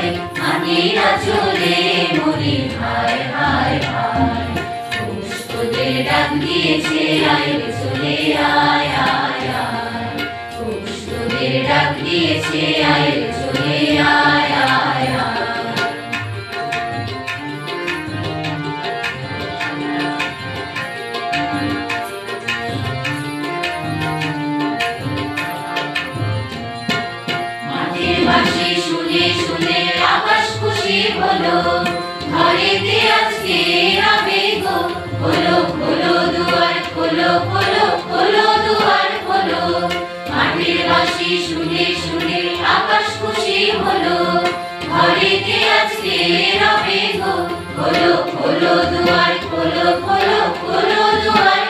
পড়ে মাটিরা চলে মরি হায় হায় হায় তোদের ডাক দিয়েছে আয় রে চলে আয় আয় আয় তোদের ডাক দিয়েছে আয় রে চলে আয় আয় আয় বাঁশি শুনে শুনে আকাশ খুশি হলো ঘরেতে আজকে আবেগ খোলো খোলো দুয়ার খোলো খোলো খোলো দুয়ার খোলো মাটির বাঁশি শুনে শুনে আকাশ খুশি হলো ঘরেতে আজকে আবেগ খোলো খোলো দুয়ার খোলো খোলো খোলো দুয়ার